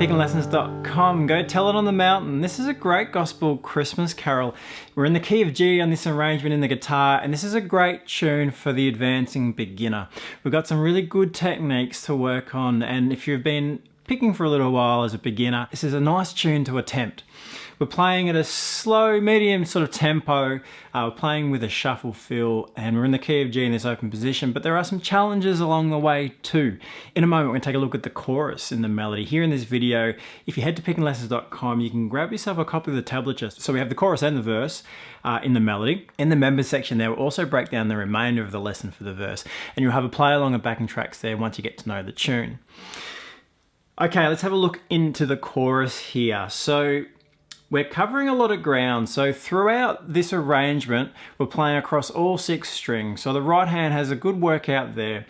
pickinglessons.com. Go tell it on the mountain. This is a great gospel Christmas carol. We're in the key of G on this arrangement in the guitar, and this is a great tune for the advancing beginner. We've got some really good techniques to work on, and if you've been picking for a little while as a beginner, this is a nice tune to attempt. We're playing at a slow, medium sort of tempo. We're playing with a shuffle feel, and we're in the key of G in this open position, but there are some challenges along the way too. In a moment, we're going to take a look at the chorus in the melody. Here in this video, if you head to pickinglessons.com, you can grab yourself a copy of the tablature. So we have the chorus and the verse in the melody. In the members section there, we'll also break down the remainder of the lesson for the verse, and you'll have a play along and backing tracks there once you get to know the tune. Okay, let's have a look into the chorus here. So we're covering a lot of ground. So throughout this arrangement, we're playing across all 6 strings. So the right hand has a good workout there.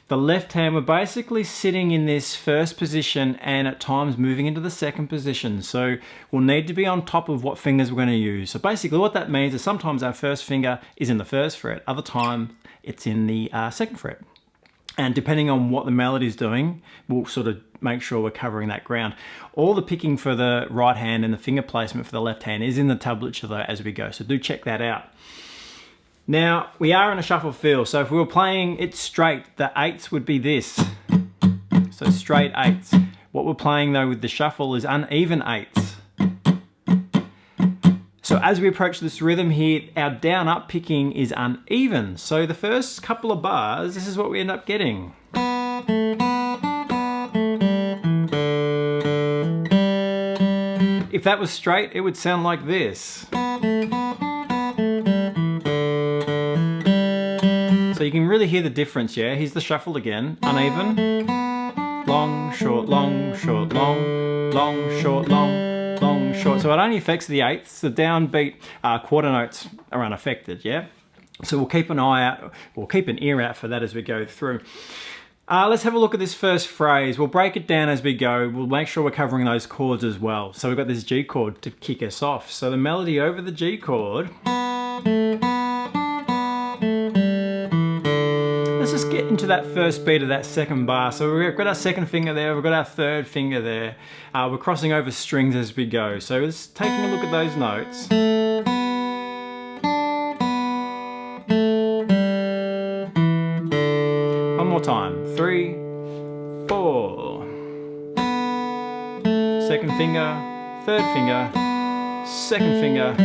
The left hand, we're basically sitting in this first position and at times moving into the second position. So we'll need to be on top of what fingers we're going to use. So basically what that means is sometimes our first finger is in the first fret, other times it's in the second fret. And depending on what the melody is doing, we'll sort of make sure we're covering that ground. All the picking for the right hand and the finger placement for the left hand is in the tablature though as we go, so do check that out. Now, we are in a shuffle feel, so if we were playing it straight, the 8ths would be this. So straight 8ths. What we're playing though with the shuffle is uneven 8ths. So as we approach this rhythm here, our down-up picking is uneven. So the first couple of bars, this is what we end up getting. If that was straight, it would sound like this. So you can really hear the difference, yeah? Here's the shuffle again, uneven. Long, short, long, short, long, long, short, long. Long, short. So it only affects the 8ths. The downbeat quarter notes are unaffected, yeah? So we'll keep an eye out, we'll keep an ear out for that as we go through. Let's have a look at this first phrase. We'll break it down as we go. We'll make sure we're covering those chords as well. So we've got this G chord to kick us off. So the melody over the G chord. Let's just get into that first beat of that second bar. So we've got our second finger there, we've got our third finger there. We're crossing over strings as we go. So let's taking a look at those notes. One more time. 3, 4. Second finger, third finger, second finger,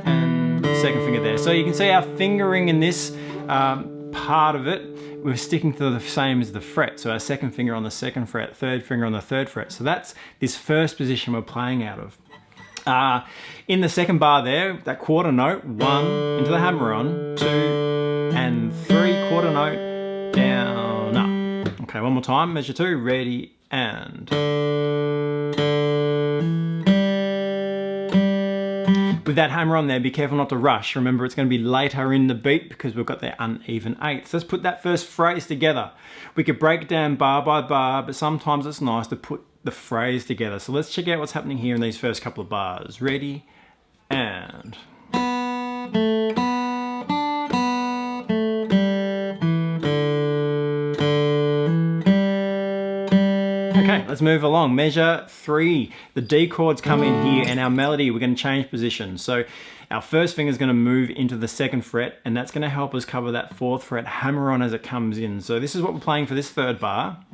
and second finger there. So you can see our fingering in this part of it, we're sticking to the same as the fret. So our second finger on the second fret, third finger on the third fret. So that's this first position we're playing out of. In the second bar there, that quarter note, 1 into the hammer-on, 2 and 3 quarter note, down, up. Okay, one more time, measure 2, ready, and. With that hammer on there, be careful not to rush. Remember, it's going to be later in the beat because we've got the uneven 8ths. Let's put that first phrase together. We could break it down bar by bar, but sometimes it's nice to put the phrase together. So let's check out what's happening here in these first couple of bars. Ready, and. Okay, let's move along. Measure 3. The D chords come in here, and our melody, we're going to change position. So our first finger is going to move into the second fret, and that's going to help us cover that 4th fret hammer on as it comes in. So this is what we're playing for this third bar.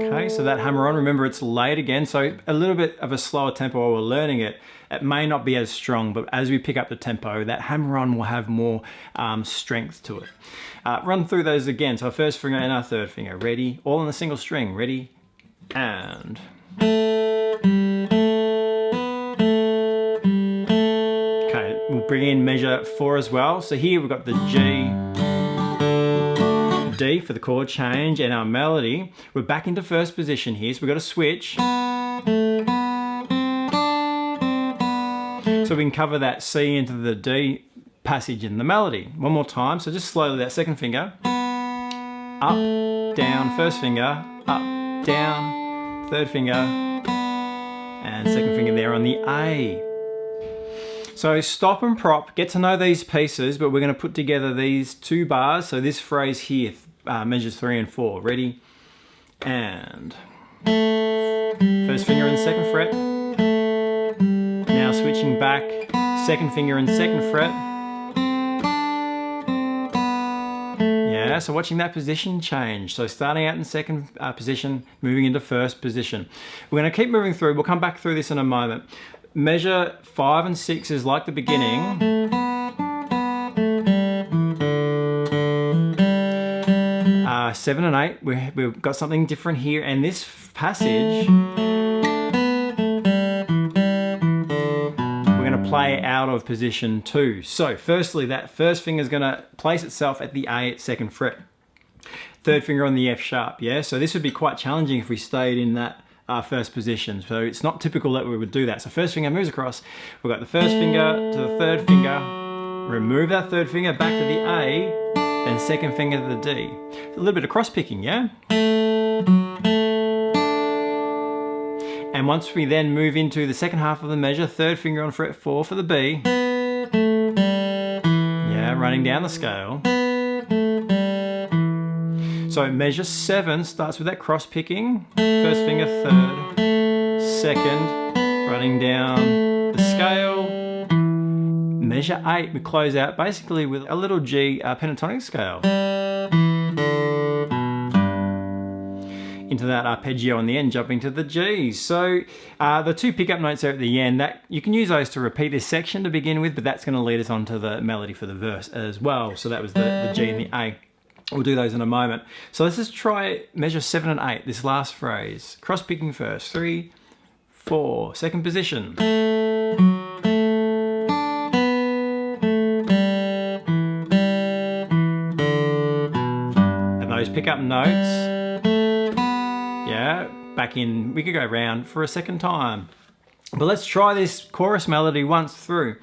Okay, so that hammer on, remember it's late again, so a little bit of a slower tempo while we're learning it. It may not be as strong, but as we pick up the tempo, that hammer on will have more strength to it. Run through those again. So our first finger and our third finger. Ready, all on a single string. Ready, and. Okay, we'll bring in measure 4 as well. So here we've got the G, D for the chord change, and our melody. We're back into first position here, so we've got to switch. So we can cover that C into the D passage in the melody. One more time, so just slowly, that second finger, up, down, first finger, up, down, third finger, and second finger there on the A. So stop and prop, get to know these pieces, but we're going to put together these 2 bars. So this phrase here, measures 3 and 4. Ready? And first finger in the 2nd fret. Now switching back, 2nd finger in 2nd fret. Yeah, so watching that position change. So starting out in 2nd position, moving into 1st position. We're going to keep moving through. We'll come back through this in a moment. Measure 5 and 6 is like the beginning. 7 and 8, we've got something different here, and this passage we're going to play out of position 2. So firstly, that first finger is going to place itself at the A at 2nd fret. 3rd finger on the F sharp, yeah? So this would be quite challenging if we stayed in that 1st position. So it's not typical that we would do that. So first finger moves across, we've got the 1st finger to the 3rd finger, remove that 3rd finger back to the A, then 2nd finger to the D. A little bit of cross picking, yeah? And once we then move into the 2nd half of the measure, 3rd finger on fret 4 for the B. Yeah, running down the scale. So measure 7 starts with that cross picking. 1st finger, 3rd, 2nd, running down the scale. Measure 8, we close out basically with a little G pentatonic scale. Into that arpeggio on the end, jumping to the G's. So the 2 pickup notes there at the end, that you can use those to repeat this section to begin with, but that's going to lead us on to the melody for the verse as well. So that was the G and the A. We'll do those in a moment. So let's just try measure 7 and 8, this last phrase. Cross picking first, 3, 4, 2nd position. Pick up notes, yeah, back in, we could go round for a 2nd time. But let's try this chorus melody once through.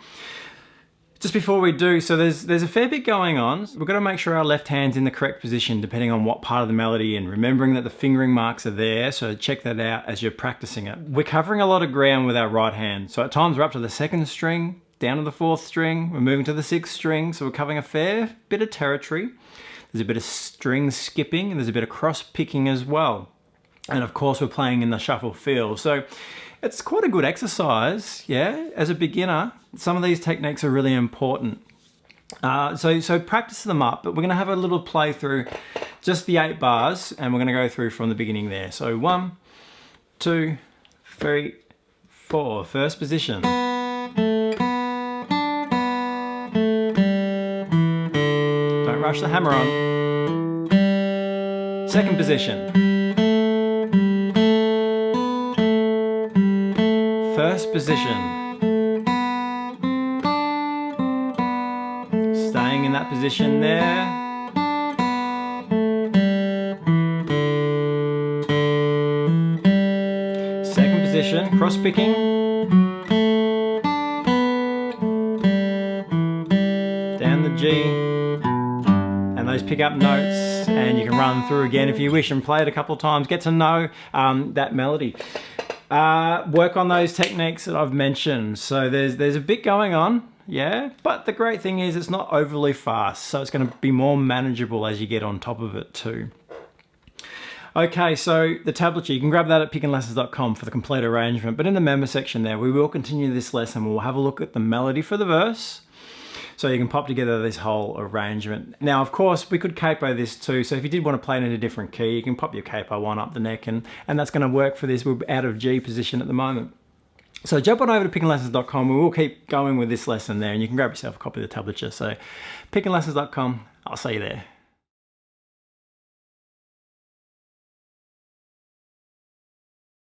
Just before we do, so there's a fair bit going on. We've got to make sure our left hand's in the correct position depending on what part of the melody, and remembering that the fingering marks are there, so check that out as you're practicing it. We're covering a lot of ground with our right hand, so at times we're up to the 2nd string, down to the 4th string, we're moving to the 6th string, so we're covering a fair bit of territory. There's a bit of string skipping, and there's a bit of cross picking as well. And of course we're playing in the shuffle feel. So it's quite a good exercise, yeah? As a beginner, some of these techniques are really important. So practice them up, but we're gonna have a little play through just the 8 bars, and we're gonna go through from the beginning there. So 1, 2, 3, 4, 1st position. Don't rush the hammer on. 2nd position. 1st position. Staying in that position there. Second position, cross picking. Down the G. And those pick up notes, and you can run through again if you wish and play it a couple of times. Get to know that melody. Work on those techniques that I've mentioned. So there's a bit going on, yeah, but the great thing is it's not overly fast, so it's going to be more manageable as you get on top of it too. Okay, so the tablature, you can grab that at pickinlessons.com for the complete arrangement, but in the member section there, we will continue this lesson. We'll have a look at the melody for the verse, so you can pop together this whole arrangement. Now, of course, we could capo this too, so if you did want to play it in a different key, you can pop your capo one up the neck, and that's going to work for this. We're out of G position at the moment. So jump on over to pickinlessons.com. We will keep going with this lesson there, and you can grab yourself a copy of the tablature. So pickinlessons.com, I'll see you there.